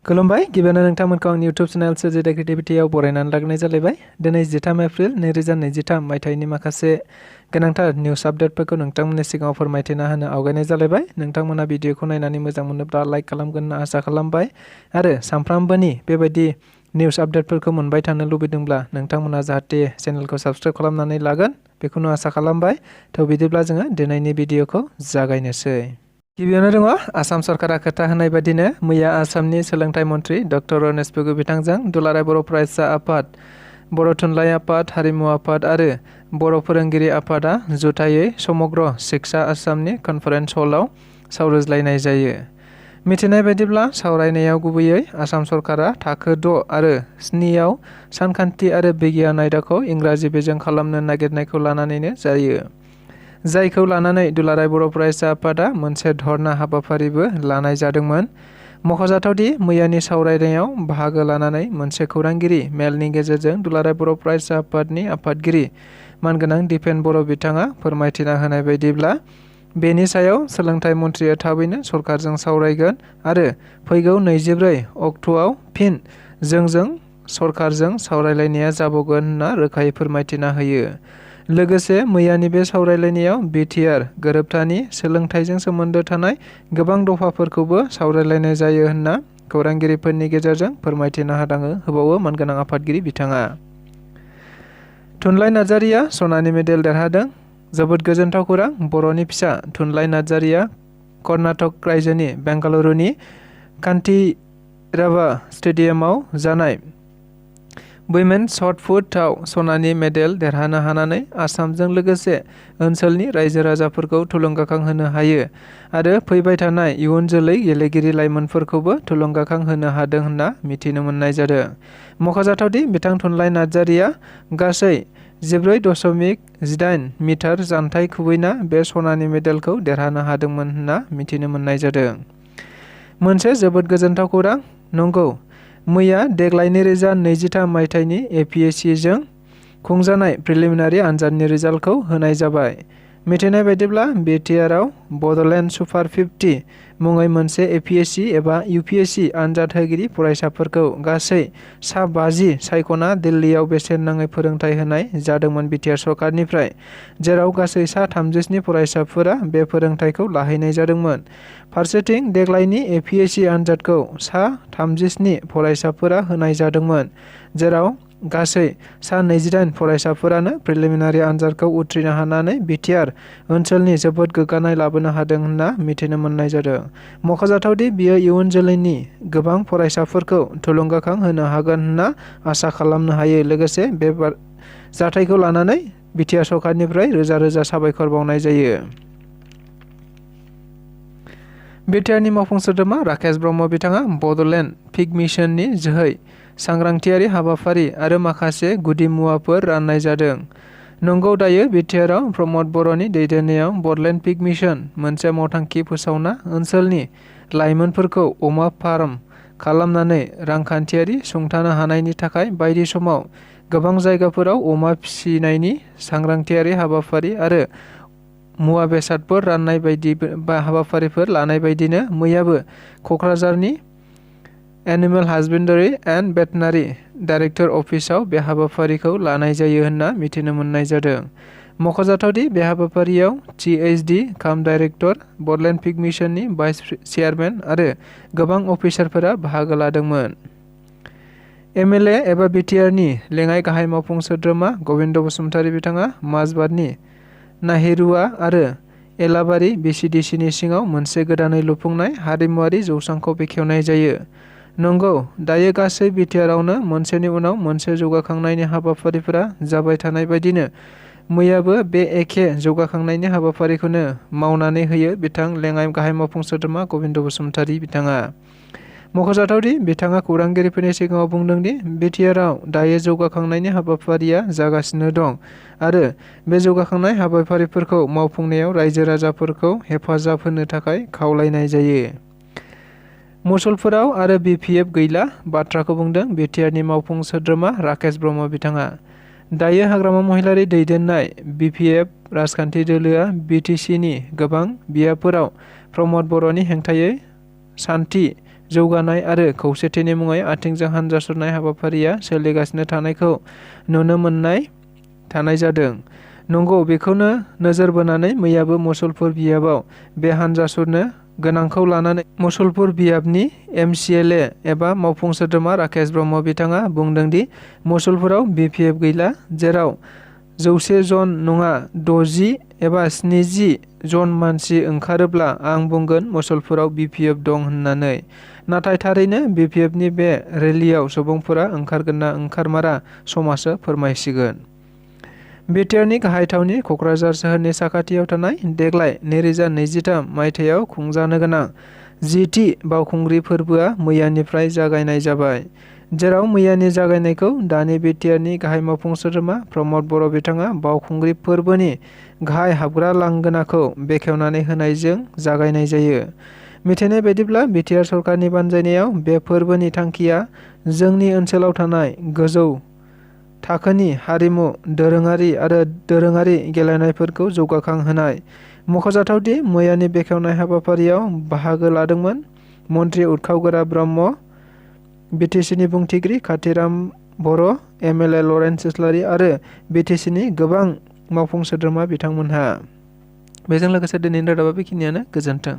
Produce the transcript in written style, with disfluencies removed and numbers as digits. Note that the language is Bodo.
खुलुमबाय गिबियावनो नोंथांमोनखौ आंनि इउटुब चेनेल सोरजिदा क्रिएटिभिटियाव बरायनानै लाग्रोनाय जालायबाय। दिनै 13 एप्रिल 2023 मायथाइनि माखासे गोनांथार निउस आपडेटफोरखौ नोंथांमोननि सिगाङाव फोरमायथिना होनो आवगायनाय जालायबाय। नोंथांमोना भिडिअखौ नायनानै मोजां मोनोब्ला लाइक खालामगोन होनना आसा खालामबाय आरो सानफ्रामबोनि बेबायदि निउस आपडेटफोरखौ मोनबाय थानो लुबैदोंब्ला नोंथांमोना जाहाथे चेनेलखौ साबस्क्राइब खालामनानै लागोन बेखौनो आसा खालामबाय। थ' बिदिब्ला जोङो दिनैनि भिडिअखौ जागायनोसै। गिबियावनो दङ आसाम सरकारा खोथा होनाय बादिनो मैया आसामनि सोलोंथाइ मन्थ्रि डक्टर रनेश पेगु बिथांजों दुलाराय बर' फरायसा आफाद, बर' थुनलाइ आफाद, हारिमु आफाद आरो बर' फोरोंगिरि आफादा जुथायै समग्र शिक्षा आसामनि कनफारेन्स हलाव सावरायज्लायनाय जायो। मिथिनाय बायदिब्ला सावरायनायाव गुबैयै आसाम सरकारा थाखो 6 आरो 7 आव सानखान्थि आरो बिगियान आयदाखौ इंराजि बिजों खालामनो नागिरनायखौ लानानैनो जायो। जायखौ लानानै दुलाराय बर' फरायसा आफादा मोनसे धर्ना हाबाफारिबो लानाय जादोंमोन। मख'जाथावदि मैयानि सावरायनायाव बाहागो लानानै मोनसे खौरांगिरि मेलनि गेजेरजों दुलाराय बर' फरायसा आफादनि आफादगिरि मानगोनां दिपेन बर' बिथाङा फोरमायथिना होनाय बायदिब्ला बेनि सायाव सोलोंथाइ मन्थ्रिया थाबैनो सरकारजों सावरायगोन आरो फैगौ 24 अक्ट'आव फिन जोंजों सरकारजों सावरायलायनाया जाबावगोन होनना रोखायै फोरमायथिना होयो। लोगोसे मैयानि बे सावरायलायनायाव बिटिआर गोरोबथानि सोलोंथाइजों सोमोन्दो थानाय गोबां दफाफोरखौबो सावरायलायनाय जायो होनना खौरांगिरिफोरनि गेजेरजों फोरमायथिना होबावो मानगोनां आफादगिरि बिथाङा। थुनलाइ नार्जारिया सनानि मेडेल देरहादों। जोबोद गोजोनथाव खौरां। बर'नि फिसा थुनलाइ नार्जारिया कर्नाटक रायजोनि बेंगालुरुनि कान्टिराबा स्टेडियामाव जानाय वुमेन्स शट पुटआव सनानि मेडेल देरहानो हानानै आसामजों लोगोसे ओनसोलनि रायजो राजाफोरखौ थुलुंगाखांहोनो हायो आरो फैबाय थानाय इयुन जोलै गेलेगिरि लाइमोनफोरखौबो थुलुंगाखां होनो हादों होनना मिथिनो मोननाय जादों। मख'जाथावदि बिथां थुनलाइ नार्जारिया गासै 14.18 मिटार जानथाइ खुबैना बे सनानि मेडेलखौ देरहानो हादोंमोन होनना मिथिनो मोननाय जादों। मोनसे जोबोद गोजोनथाव खौरां। नंगौ, मैया देग्लाय 2023 मायथाइनि APSC जों खुंजानाय प्रिलिमिनारि आनजादनि रिजाल्टखौ होनाय जाबाय। मिथिनाय बायदिब्ला बिटिआरआव बड'लेण्ड सुपार 50 मुङै मोनसे APSC एबा UPSC आनजाद होगिरि फरायसाफोरखौ गासै सा 50 सायख'ना दिल्लीयाव बेसेन नाङै फोरोंथाय होनाय जादोंमोन बिटिआर सरकारनिफ्राय, जेराव गासै सा 37 फरायसाफोरा बे फोरोंथायखौ लाहैनाय जादोंमोन। फारसेथिं देग्लायनि APSC आनजादखौ सा 37 फरायसाफोरा होनाय जादोंमोन, जेराव गासै सा 28 फरायसाफोरानो प्रिलिमिनारि आनजादखौ उथ्रिनो हानानै बिटिआर ओनसोलनि जोबोद गोग्गानाय लाबोनो हादों होनना मिथिनो मोननाय जादों। मख'जाथावदि बियो इयुन जोलैनि गोबां फरायसाफोरखौ थुलुंगाखां होनो हागोन होनना आसा खालामनो हायो। लोगोसे बे जाथायखौ लानानै बिटिआर सरकारनिफ्राय रोजा रोजा साबायखर बावनाय जायो। बिटिआरनि मावफुं सोद्रोमा राकेश ब्रह्म बिथाङा बड'लेण्ड पिग मिशननि जोहै सांग्रांथियारि हाबाफारि आरो माखासे गुदि मुवाफोर राननाय जादों। नंगौ, दायो बिटिआरआव प्रमद बर'नि दैदेननायाव बड'लेण्ड पिग मिशन मोनसे मावथांखि फोसावना ओनसोलनि लाइमोनफोरखौ अमा फार्म खालामनानै रांखान्थियारि सुंथानो हानायनि थाखाय बायदि समाव गोबां जायगाफोराव अमा फिसिनायनि सांग्रांथियारि हाबाफारि आरो मुवा बेसादफोर राननाय बायदि हाबाफारिफोर लानाय बायदिनो मैयाबो क'क्राझारनि एनिमेल हासबेन्डारि एन्ड भेटेनारि डाइरेक्टर अफिसाव बे हाबाफारिखौ लानाय जायो होनना मिथिनो मोननाय जादों। मख'जाथावदि बे हाबाफारियाव THD काम डाइरेक्टर, बड'लेण्ड पिग मिशननि भाइस चेयारमेन आरो गोबां अफिसारफोरा बाहागो लादोंमोन। MLA एबा बिटिआरनि लेङाइ गाहाय मावफुं सोद्रोमा गबिन्द बसुमतारी बिथाङा माजबाटनि नाहेरुवा आरो एलाबारि BCDCनि सिङाव मोनसे गोदानै लुफुंनाय हारिमुआरि जौसांखौ बेखेवनाय जायो। नंगौ, दायो गासै बिटिआरआवनो मोनसेनि उनाव मोनसे जौगाखांनायनि हाबाफारिफोरा जाबाय थानाय बायदिनो मैयाबो बे एखे जौगाखांनायनि हाबाफारिखौनो मावनानै होयो बिथां लेङाइ गाहाय मावफुं सोद्रोमा गबिन्द बसुमतारी बिथाङा। मख'जाथावदि बिथाङा खौरांगिरिफोरनि सिगाङाव बुंदोंदि बिटिआरआव दायो जौगाखांनायनि हाबाफारिया जागासिनो दं आरो बे जौगाखांनाय हाबाफारिफोरखौ मावफुंनायाव रायजो राजाफोरखौ हेफाजाब होनो थाखाय खावलायनाय जायो। मुसलपुराव आरो BPF गैला बाथ्राखौ बुंदों बिटिआरनि मावफुं सोद्रोमा राकेश ब्रह्म बिथाङा। दायो हाग्रामा महिलारि दैदेननाय BPF राजखान्थि दोलोआ BTCनि गोबां बियाबफोराव प्रमद बर'नि हेंथायै सान्थि जौगानाय आरो खौसेथिनि मुङै आथिंजों हानजा सुरनाय हाबाफारिया सोलिगासिनो थानायखौ नुनो मोननाय थानाय जादों। नंगौ, बेखौनो नोजोर बोनानै मैयाबो मुसलपुर बियाबाव बे हानजा सुरनो गोनांखौ लानानै मुसलपुर बियाबनि MCLA एबा मावफुं सोद्रोमा राकेश ब्रह्म बिथाङा बुंदोंदि मुसलपुराव BPF गैला, जेराव 100 जन नङा 60 एबा 70 जन मानसि ओंखारोब्ला आं बुंगोन मुसलपुराव BPF दं होननानै। नाथाय थारैनो BPFनि बे रेलियाव सुबुंफोरा ओंखारगोन ना ओंखारमारा समासो फोरमायसिगोन। बिटिआरनि गाहाय थावनि क'क्राझार सोहोरनि साखाथियाव थानाय देग्लाय 2023 मायथाइयाव खुंजानो गोनां 10थि बावखुंग्रि फोरबोआ मैयानिफ्राय जागायनाय जाबाय, जेराव मैयानि जागायनायखौ दानि बिटिआरनि गाहाय मावफुं सोद्रोमा प्रमद बर' बिथाङा बावखुंग्रि फोरबोनि गाहाय हाबग्रा लांगोनाखौ बेखेवनानै होनायजों जागायनाय जायो। मिथिनाय बायदिब्ला बिटिआर सरकारनि बानजायनायाव बे फोरबोनि थांखिया जोंनि ओनसोलाव थानाय गोजौ थाखोनि हारिमु, दोरोङारि आरो दोरोङारि गेलेनायफोरखौ जौगाखांहोनाय। मख'जाथावदि मैयानि बेखेवनाय हाबाफारियाव बाहागो लादोंमोन मन्त्रि उथखावगोरा ब्रह्म, बिटिसिनि बुंथिगिरि खाथिराम बर', MLA लरेन्स इस्लारि आरो बिटिसिनि गोबां मावफुं सोद्रोमा बिथांमोनहा। बेजों लोगोसे दिनैनि रादाबा बेखिनियानो। गोजोन्थों।